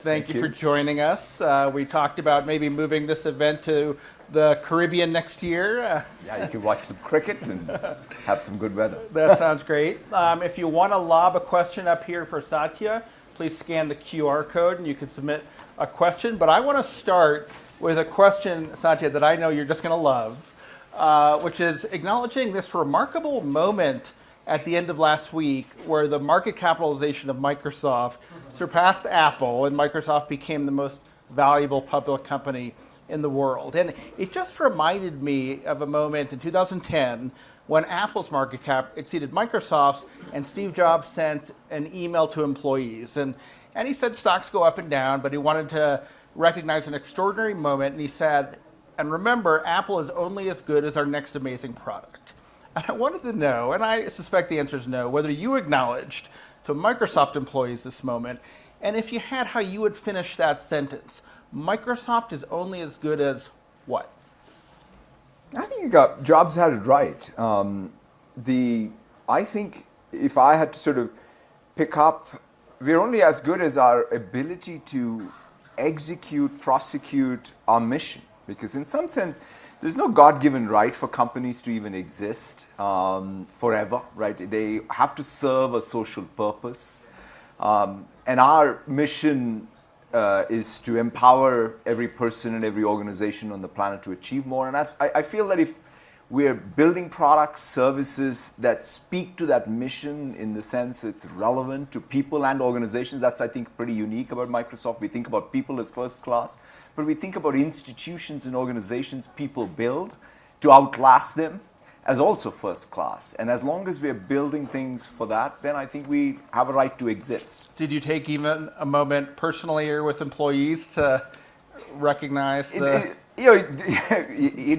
Thank you for joining us. We talked about maybe moving this event to the Caribbean next year. Yeah, you can watch some cricket and have some good weather. That sounds great. If you want to lob a question up here for Satya, please scan the QR code and you can submit a question. But I want to start with a question, Satya, that I know you're just going to love, which is acknowledging this remarkable moment at the end of last week where the market capitalization of Microsoft surpassed Apple and Microsoft became the most valuable public company in the world. And it just reminded me of a moment in 2010 when Apple's market cap exceeded Microsoft's and Steve Jobs sent an email to employees. And he said stocks go up and down, but he wanted to recognize an extraordinary moment. And he said, and remember, Apple is only as good as our next amazing product. And I wanted to know, and I suspect the answer is no, whether you acknowledged to Microsoft employees this moment, and if you had, how you would finish that sentence. Microsoft is only as good as what? I think Jobs had it right. I think if I had to sort of pick up, we're only as good as our ability to execute, prosecute our mission. Because in some sense, there's no God-given right for companies to even exist forever, right? They have to serve a social purpose. And our mission is to empower every person and every organization on the planet to achieve more. And I feel that if we're building products, services that speak to that mission in the sense it's relevant to people and organizations, that's, I think, pretty unique about Microsoft. We think about people as first class, but we think about institutions and organizations people build to outlast them as also first class. And as long as we're building things for that, then I think we have a right to exist. Did you take even a moment personally or with employees to recognize in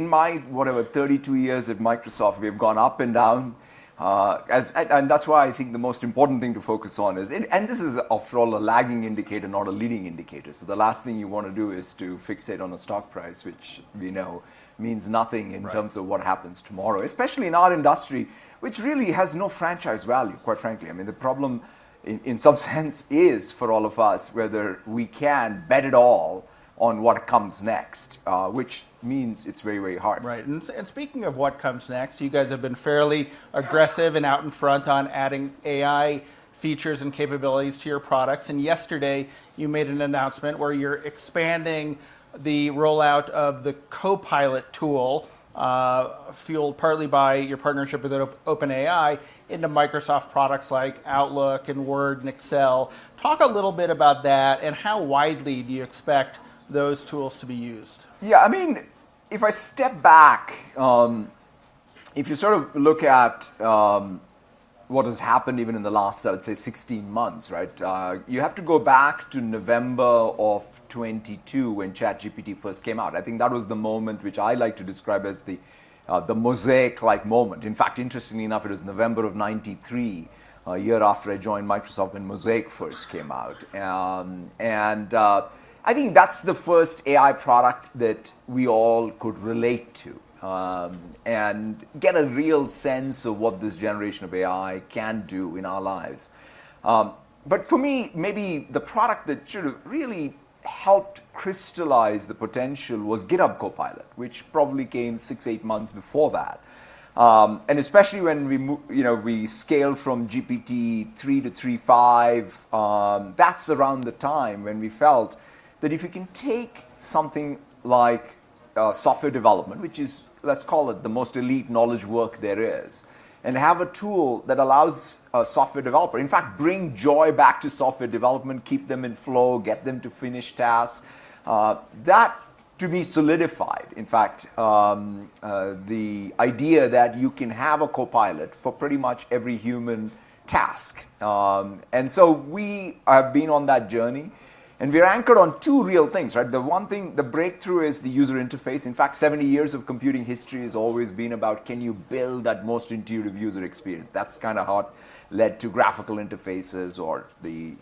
my, 32 years at Microsoft, we've gone up and down. And that's why I think the most important thing to focus on is, and this is, after all, a lagging indicator, not a leading indicator. So the last thing you want to do is to fixate on a stock price, which we know means nothing in terms of what happens tomorrow, especially in our industry, which really has no franchise value, quite frankly. I mean, the problem in some sense is for all of us whether we can bet it all on what comes next, which means it's very, very hard. Right, and speaking of what comes next, you guys have been fairly aggressive and out in front on adding AI features and capabilities to your products. And yesterday, you made an announcement where you're expanding the rollout of the Copilot tool, fueled partly by your partnership with OpenAI, into Microsoft products like Outlook and Word and Excel. Talk a little bit about that, and how widely do you expect those tools to be used? Yeah, I mean, if I step back, if you sort of look at what has happened even in the last, I would say, 16 months, right? You have to go back to November of 22 when ChatGPT first came out. I think that was the moment which I like to describe as the mosaic-like moment. In fact, interestingly enough, it was November of 93, a year after I joined Microsoft, when Mosaic first came out. I think that's the first AI product that we all could relate to and get a real sense of what this generation of AI can do in our lives. But for me, maybe the product that should have really helped crystallize the potential was GitHub Copilot, which probably came 6-8 months before that. And especially when we scaled from GPT-3 to 3.5, that's around the time when we felt that if you can take something like software development, which is, let's call it, the most elite knowledge work there is, and have a tool that allows a software developer, in fact, bring joy back to software development, keep them in flow, get them to finish tasks, that to be solidified. In fact, the idea that you can have a Copilot for pretty much every human task. And so we have been on that journey. And we're anchored on two real things, right? The one thing, the breakthrough, is the user interface. In fact, 70 years of computing history has always been about, can you build that most intuitive user experience? That's kind of how it led to graphical interfaces or the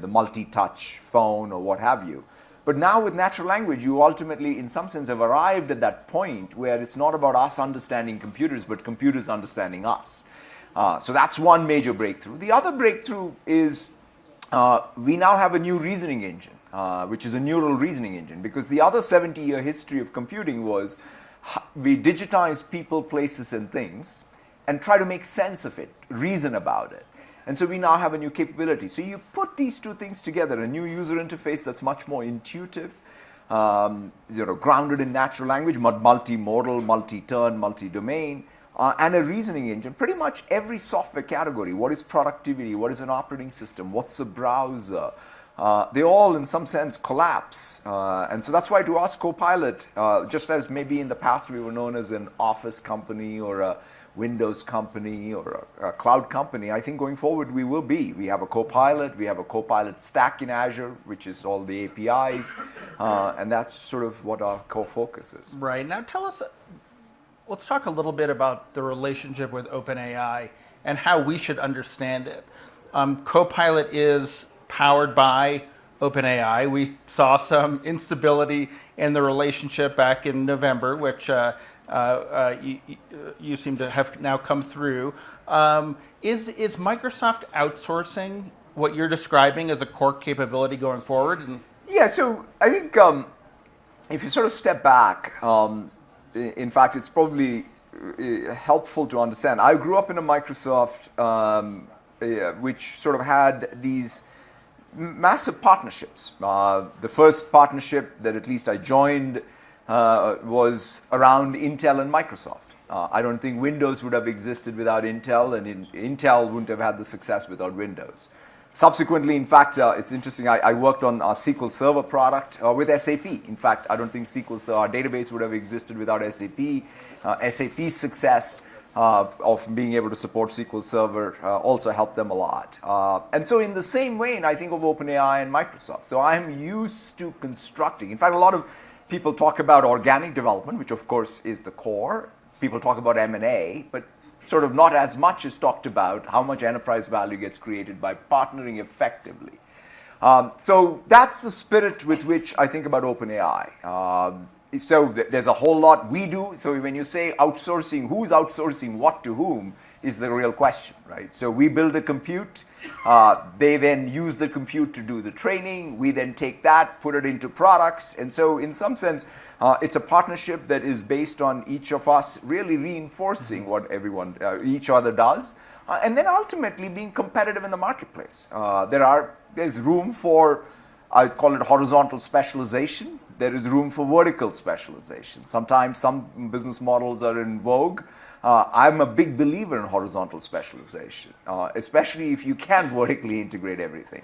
multi-touch phone or what have you. But now with natural language, you ultimately, in some sense, have arrived at that point where it's not about us understanding computers, but computers understanding us. So that's one major breakthrough. The other breakthrough is we now have a new reasoning engine. which is a neural reasoning engine. Because the other 70-year history of computing was we digitize people, places, and things and try to make sense of it, reason about it. And so we now have a new capability. So you put these two things together, a new user interface that's much more intuitive, grounded in natural language, multimodal, multi-turn, multi-domain, and a reasoning engine. Pretty much every software category, what is productivity, what is an operating system, what's a browser, they all in some sense collapse. And so that's why to us Copilot, just as maybe in the past we were known as an Office company or a Windows company or a cloud company, I think going forward we will be. We have a Copilot, we have a Copilot stack in Azure, which is all the APIs, and that's sort of what our core focus is. Right. Now tell us, let's talk a little bit about the relationship with OpenAI and how we should understand it. Copilot is powered by OpenAI. We saw some instability in the relationship back in November, which you seem to have now come through. Is Microsoft outsourcing what you're describing as a core capability going forward? Yeah, so I think if you sort of step back, in fact, it's probably helpful to understand. I grew up in a Microsoft which sort of had these massive partnerships. The first partnership that at least I joined was around Intel and Microsoft. I don't think Windows would have existed without Intel, and Intel wouldn't have had the success without Windows. Subsequently, in fact, it's interesting, I worked on our SQL Server product with SAP. In fact, I don't think SQL Server, our database would have existed without SAP. SAP's success of being able to support SQL Server also helped them a lot. And so in the same vein, I think of OpenAI and Microsoft. So I'm used to constructing. In fact, a lot of people talk about organic development, which of course is the core. People talk about M&A, but sort of not as much is talked about how much enterprise value gets created by partnering effectively. So that's the spirit with which I think about OpenAI. So there's a whole lot we do. So when you say outsourcing, who's outsourcing what to whom is the real question, right? So we build the compute. They then use the compute to do the training. We then take that, put it into products. And so in some sense, it's a partnership that is based on each of us really reinforcing what each other does. And then ultimately being competitive in the marketplace. There's room for, I call it horizontal specialization. There is room for vertical specialization. Sometimes some business models are in vogue. I'm a big believer in horizontal specialization, especially if you can vertically integrate everything.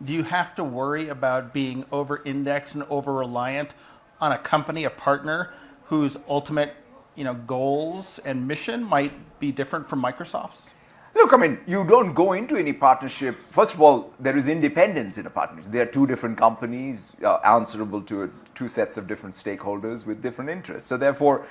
Do you have to worry about being over-indexed and over-reliant on a company, a partner, whose ultimate goals and mission might be different from Microsoft's? Look, I mean, you don't go into any partnership. First of all, there is independence in a partnership. There are two different companies answerable to two sets of different stakeholders with different interests. So therefore,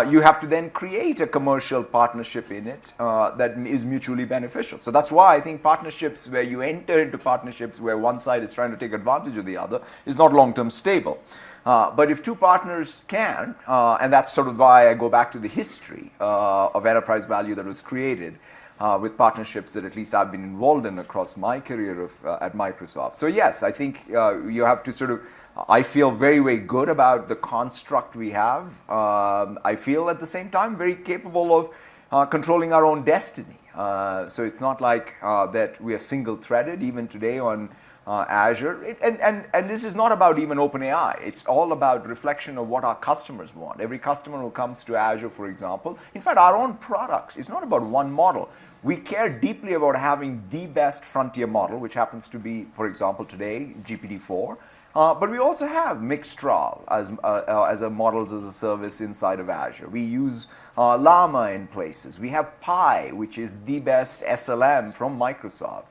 you have to then create a commercial partnership in it that is mutually beneficial. So that's why I think partnerships where you enter into partnerships where one side is trying to take advantage of the other is not long-term stable. But if two partners can, and that's sort of why I go back to the history of enterprise value that was created, with partnerships that at least I've been involved in across my career at Microsoft. So yes, I think you have to sort of, I feel very, very good about the construct we have. I feel at the same time very capable of controlling our own destiny. So it's not like that we are single-threaded even today on Azure. And this is not about even OpenAI. It's all about reflection of what our customers want. Every customer who comes to Azure, for example, in fact, our own products, it's not about one model. We care deeply about having the best frontier model, which happens to be, for example, today, GPT-4. But we also have Mixtral as a models as a service inside of Azure. We use Llama in places. We have Pi, which is the best SLM from Microsoft.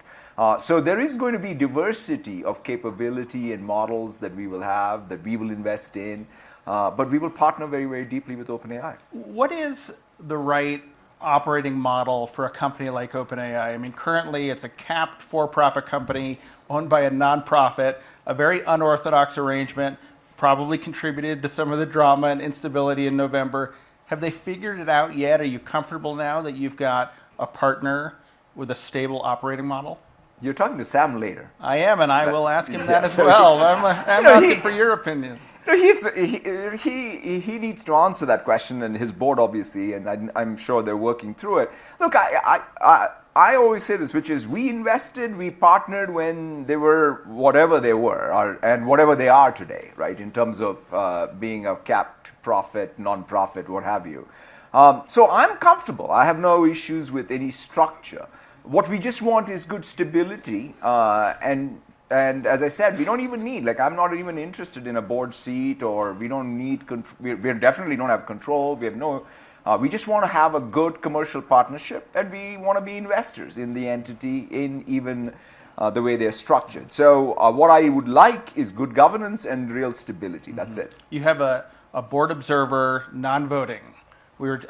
So there is going to be diversity of capability and models that we will have, that we will invest in, but we will partner very, very deeply with OpenAI. What is the right operating model for a company like OpenAI? I mean, currently it's a capped for-profit company owned by a nonprofit, a very unorthodox arrangement, probably contributed to some of the drama and instability in November. Have they figured it out yet? Are you comfortable now that you've got a partner with a stable operating model? You're talking to Sam later. I am, and I will ask him that as so well. I'm asking for your opinion. He needs to answer that question, and his board obviously, and I'm sure they're working through it. Look, I always say this, which is we invested, we partnered when they were whatever they were, and whatever they are today, right? In terms of being a capped profit, non-profit, what have you. So I'm comfortable. I have no issues with any structure. What we just want is good stability, and as I said, we don't even need, like, I'm not even interested in a board seat, or we don't need, we definitely don't have control. We have no, we just want to have a good commercial partnership, and we want to be investors in the entity, in even the way they're structured. So what I would like is good governance and real stability. That's it. You have a board observer, non-voting.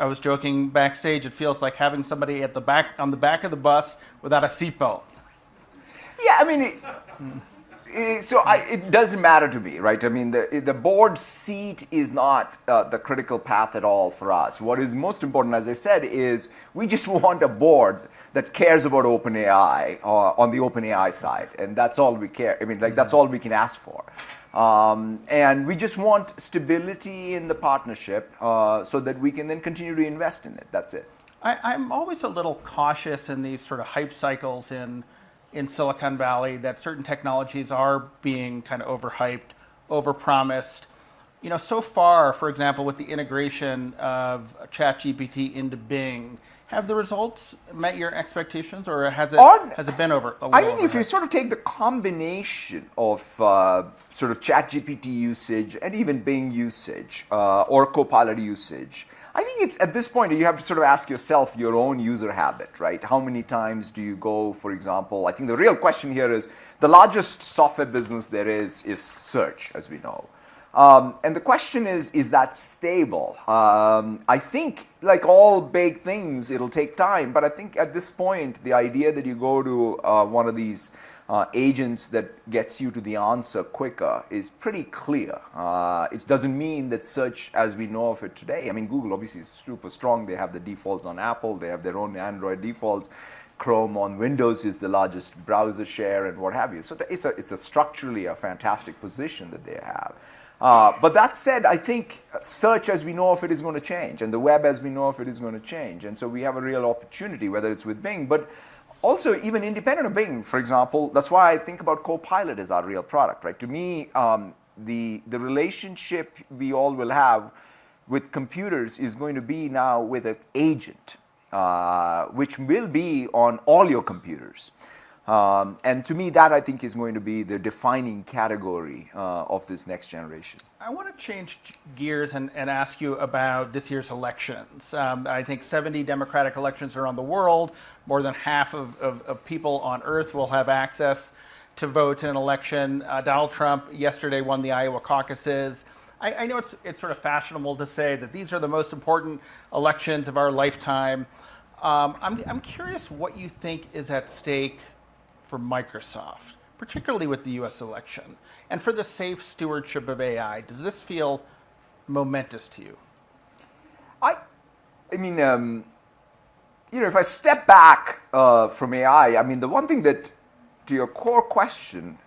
I was joking backstage. It feels like having somebody at the back, on the back of the bus without a seatbelt. Yeah, I mean, it doesn't matter to me, right? I mean, the board seat is not the critical path at all for us. What is most important, as I said, is we just want a board that cares about OpenAI on the OpenAI side, and that's all we care. I mean, like, that's all we can ask for. And we just want stability in the partnership so that we can then continue to invest in it. That's it. I'm always a little cautious in these sort of hype cycles in Silicon Valley that certain technologies are being kind of overhyped, overpromised. You know, so far, for example, with the integration of ChatGPT into Bing, have the results met your expectations, or has it been over? I think if you sort of take the combination of sort of ChatGPT usage and even Bing usage or Copilot usage, I think it's at this point you have to sort of ask yourself your own user habit, right? How many times do you go, for example? I think the real question here is the largest software business there is search, as we know. And the question is that stable? I think, like all big things, it'll take time. But I think at this point, the idea that you go to one of these agents that gets you to the answer quicker is pretty clear. It doesn't mean that search as we know of it today. I mean, Google obviously is super strong. They have the defaults on Apple. They have their own Android defaults. Chrome on Windows is the largest browser share and what have you. So it's structurally a fantastic position that they have. But that said, I think search as we know of it is going to change, and the web as we know of it is going to change. And so we have a real opportunity, whether it's with Bing, but also even independent of Bing, for example. That's why I think about Copilot as our real product, right? To me, the relationship we all will have with computers is going to be now with an agent, which will be on all your computers. And to me, that I think is going to be the defining category of this next generation. I want to change gears and ask you about this year's elections. I think 70 Democratic elections around the world. More than half of people on Earth will have access to vote in an election. Donald Trump yesterday won the Iowa caucuses. I know it's sort of fashionable to say that these are the most important elections of our lifetime. I'm curious what you think is at stake for Microsoft, particularly with the U.S. election, and for the safe stewardship of AI. Does this feel momentous to you? I mean, you know, if I step back from AI, I mean, the one thing that, to your core question,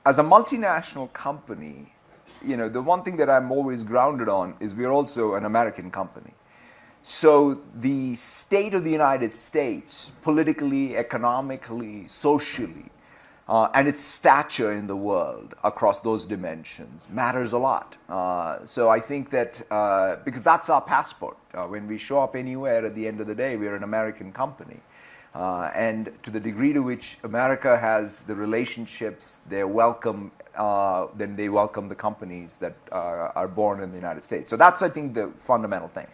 as a multinational company, you know, the one thing that I'm always grounded on is we're also an American company. So the state of the United States, politically, economically, socially, and its stature in the world across those dimensions matters a lot. So I think that, because that's our passport. When we show up anywhere, at the end of the day, we're an American company. And to the degree to which America has the relationships, they welcome, then they welcome the companies that are born in the United States. So that's, I think, the fundamental thing.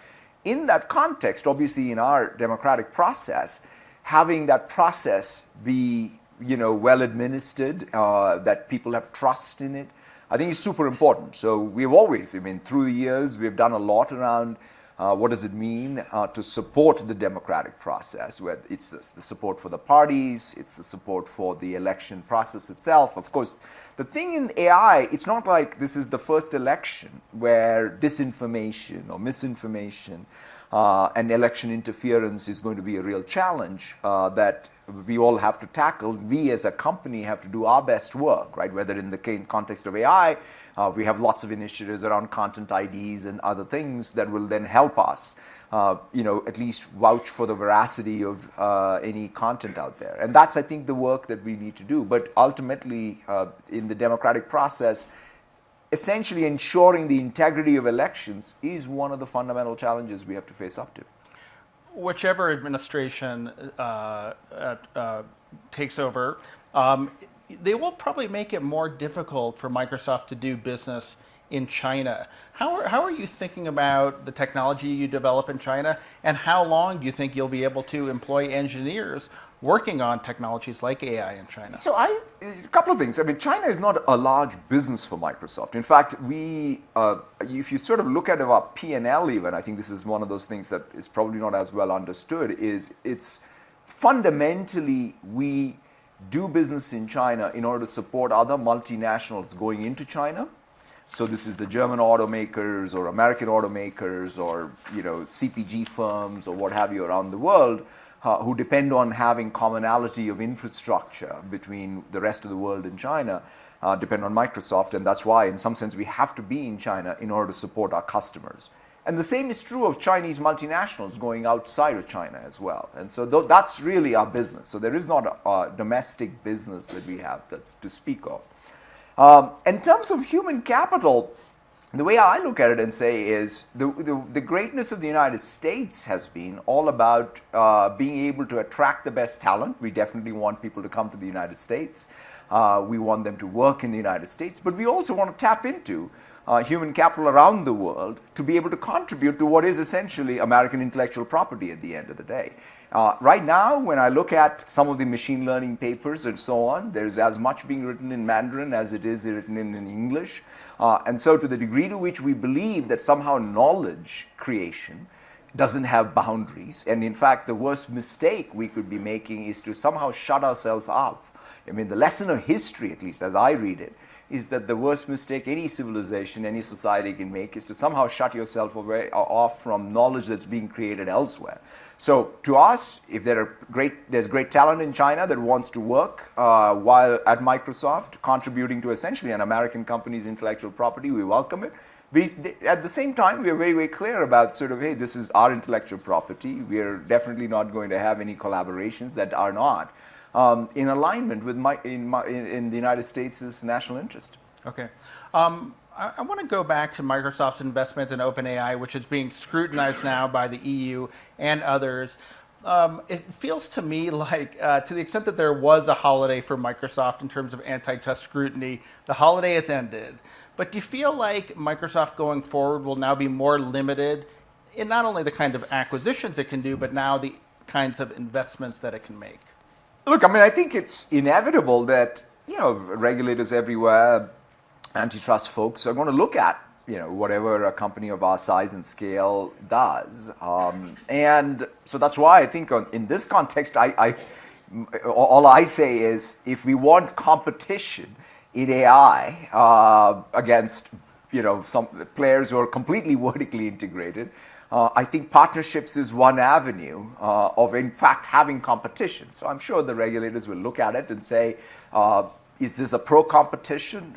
In that context, obviously, in our democratic process, having that process be, you know, well administered, that people have trust in it, I think is super important. So we've always, I mean, through the years, we've done a lot around what does it mean to support the democratic process, where it's the support for the parties, it's the support for the election process itself. Of course, the thing in AI, it's not like this is the first election where disinformation or misinformation and election interference is going to be a real challenge that we all have to tackle. We as a company have to do our best work, right? Whether in the context of AI, we have lots of initiatives around content IDs and other things that will then help us, at least vouch for the veracity of any content out there. And that's, I think, the work that we need to do. But ultimately, in the democratic process, essentially ensuring the integrity of elections is one of the fundamental challenges we have to face up to. Whichever administration takes over, they will probably make it more difficult for Microsoft to do business in China. How are you thinking about the technology you develop in China, and how long do you think you'll be able to employ engineers working on technologies like AI in China? So a couple of things. I mean, China is not a large business for Microsoft. In fact, if you sort of look at our P&L even, I think this is one of those things that is probably not as well understood, is it's fundamentally we do business in China in order to support other multinationals going into China. So this is the German automakers or American automakers or CPG firms or what have you around the world who depend on having commonality of infrastructure between the rest of the world and China, depend on Microsoft, and that's why in some sense we have to be in China in order to support our customers. And the same is true of Chinese multinationals going outside of China as well. And so that's really our business. So there is not a domestic business that we have that's to speak of. In terms of human capital, the way I look at it and say is the greatness of the United States has been all about being able to attract the best talent. We definitely want people to come to the United States. We want them to work in the United States, but we also want to tap into human capital around the world to be able to contribute to what is essentially American intellectual property at the end of the day. Right now, when I look at some of the machine learning papers and so on, there's as much being written in Mandarin as it is written in English. And so to the degree to which we believe that somehow knowledge creation doesn't have boundaries, and in fact, the worst mistake we could be making is to somehow shut ourselves up. I mean, the lesson of history, at least as I read it, is that the worst mistake any civilization, any society can make is to somehow shut yourself off from knowledge that's being created elsewhere. So to us, if there's great talent in China that wants to work while at Microsoft, contributing to essentially an American company's intellectual property, we welcome it. At the same time, we are very, very clear about sort of, hey, this is our intellectual property. We are definitely not going to have any collaborations that are not in alignment with in the United States' national interest. Okay. I want to go back to Microsoft's investment in OpenAI, which is being scrutinized now by the EU and others. It feels to me like, to the extent that there was a holiday for Microsoft in terms of antitrust scrutiny, the holiday has ended. But do you feel like Microsoft going forward will now be more limited in not only the kind of acquisitions it can do, but now the kinds of investments that it can make? Look, I mean, I think it's inevitable that, regulators everywhere, antitrust folks are going to look at, whatever a company of our size and scale does. And so that's why I think in this context, all I say is if we want competition in AI against, some players who are completely vertically integrated, I think partnerships is one avenue of, in fact, having competition. So I'm sure the regulators will look at it and say, is this a pro-competition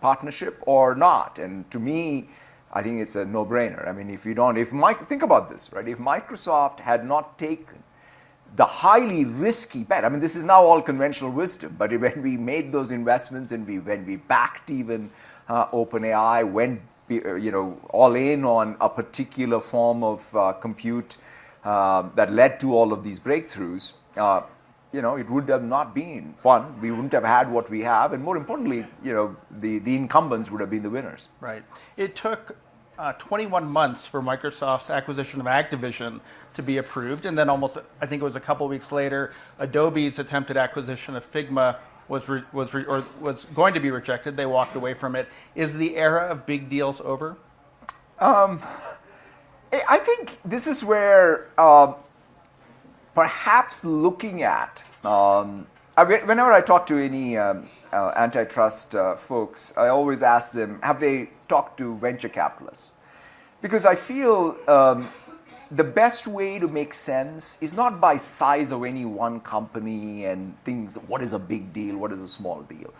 partnership or not? And to me, I think it's a no-brainer. I mean, think about this, right? If Microsoft had not taken the highly risky bet, I mean, this is now all conventional wisdom, but when we made those investments and when we backed even OpenAI, went all in on a particular form of compute that led to all of these breakthroughs, it would have not been fun. We wouldn't have had what we have, and more importantly, the incumbents would have been the winners. Right. It took 21 months for Microsoft's acquisition of Activision to be approved, and then I think it was a couple weeks later, Adobe's attempted acquisition of Figma was going to be rejected. They walked away from it. Is the era of big deals over? I think this is where perhaps looking at, whenever I talk to any antitrust folks, I always ask them, have they talked to venture capitalists? Because I feel the best way to make sense is not by size of any one company and things, what is a big deal, what is a small deal.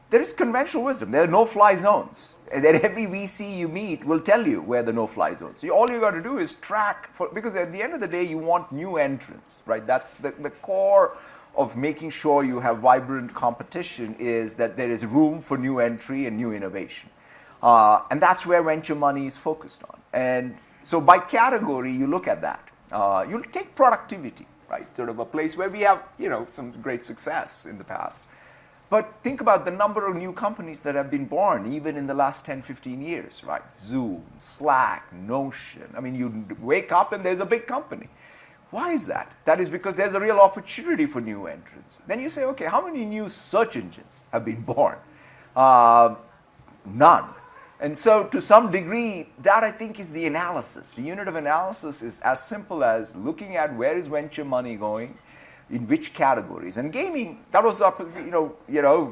There is conventional wisdom. There are no-fly zones. And then every VC you meet will tell you where the no-fly zones. So all you got to do is track, because at the end of the day, you want new entrants, right? That's the core of making sure you have vibrant competition, is that there is room for new entry and new innovation. And that's where venture money is focused on. And so by category, you look at that. You take productivity, right? Sort of a place where we have, some great success in the past. But think about the number of new companies that have been born even in the last 10, 15 years, right? Zoom, Slack, Notion. I mean, you wake up and there's a big company. Why is that? That is because there's a real opportunity for new entrants. Then you say, okay, how many new search engines have been born? None. And so to some degree, that I think is the analysis. The unit of analysis is as simple as looking at where is venture money going, in which categories. And gaming, that was,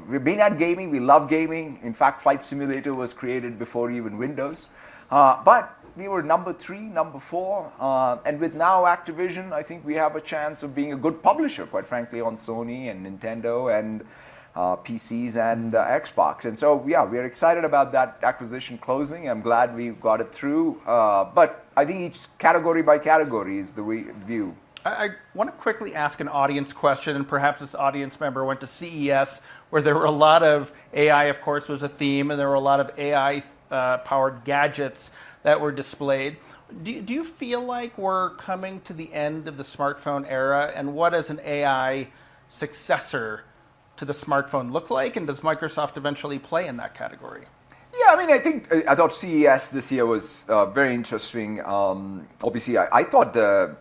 we've been at gaming, we love gaming. In fact, Flight Simulator was created before even Windows. But we were number 3, number 4. And with now Activision, I think we have a chance of being a good publisher, quite frankly, on Sony and Nintendo and PCs and Xbox. And so, yeah, we're excited about that acquisition closing. I'm glad we got it through. But I think each category by category is the view. I want to quickly ask an audience question, and perhaps this audience member went to CES, where there were a lot of AI, of course, was a theme, and there were a lot of AI-powered gadgets that were displayed. Do you feel like we're coming to the end of the smartphone era, and what does an AI successor to the smartphone look like, and does Microsoft eventually play in that category? Yeah, I mean, I thought CES this year was very interesting. Obviously, I thought the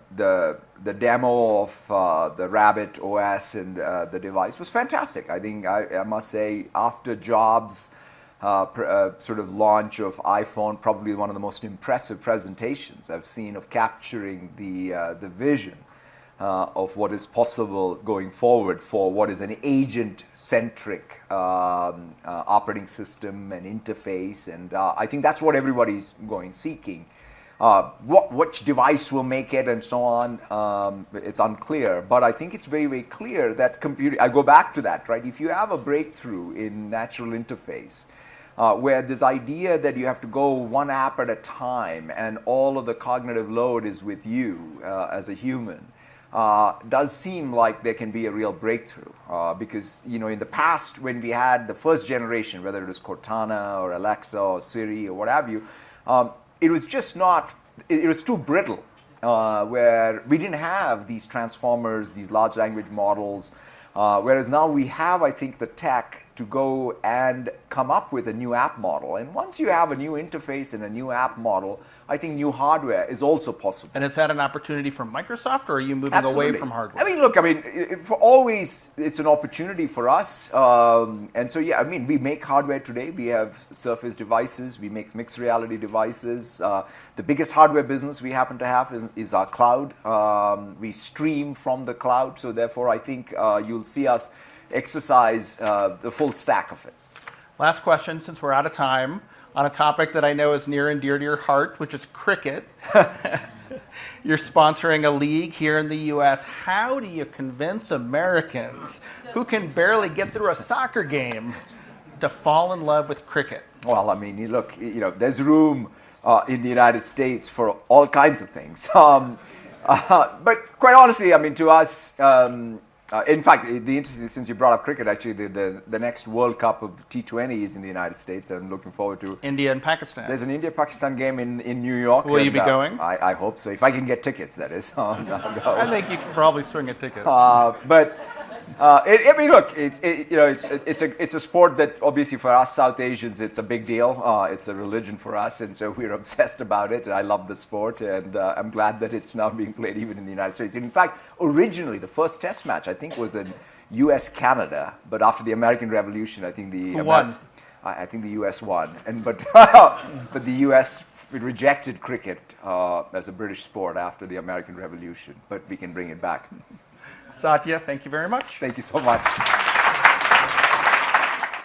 demo of the Rabbit OS and the device was fantastic. I think I must say, after Jobs' sort of launch of iPhone, probably one of the most impressive presentations I've seen of capturing the vision of what is possible going forward for what is an agent-centric operating system and interface. And I think that's what everybody's seeking. Which device will make it and so on, it's unclear. But I think it's very, very clear that computing, I go back to that, right? If you have a breakthrough in natural interface, where this idea that you have to go one app at a time and all of the cognitive load is with you as a human, does seem like there can be a real breakthrough. Because, in the past, when we had the first generation, whether it was Cortana or Alexa or Siri or what have you, it was just not, it was too brittle, where we didn't have these transformers, these large language models, whereas now we have, I think, the tech to go and come up with a new app model. And once you have a new interface and a new app model, I think new hardware is also possible. And is that an opportunity for Microsoft, or are you moving Absolutely. away from hardware? I mean, look, for always, it's an opportunity for us. And so, yeah, I mean, we make hardware today. We have Surface devices. We make mixed reality devices. The biggest hardware business we happen to have is our cloud. We stream from the cloud. So therefore, I think you'll see us exercise the full stack of it. Last question, since we're out of time, on a topic that I know is near and dear to your heart, which is cricket. You're sponsoring a league here in the U.S. How do you convince Americans who can barely get through a soccer game to fall in love with cricket? Well, I mean, look, there's room in the United States for all kinds of things. But quite honestly, I mean, to us, in fact, the interesting, since you brought up cricket, actually, the next World Cup of the T20 is in the United States. I'm looking forward to India and Pakistan. There's an India-Pakistan game in New York. Will you be going? I hope so. If I can get tickets, that is. I'll go. I think you can probably swing a ticket. But I mean, look, it's a sport that obviously for us South Asians it's a big deal. It's a religion for us, and so we're obsessed about it. And I love the sport, and I'm glad that it's now being played even in the United States. In fact, originally the first Test match I think was in U.S.-Canada, but after the American Revolution, I think Who won? I think the U.S. won, but the U.S. rejected cricket as a British sport after the American Revolution. But we can bring it back. Satya, thank you very much. Thank you so much.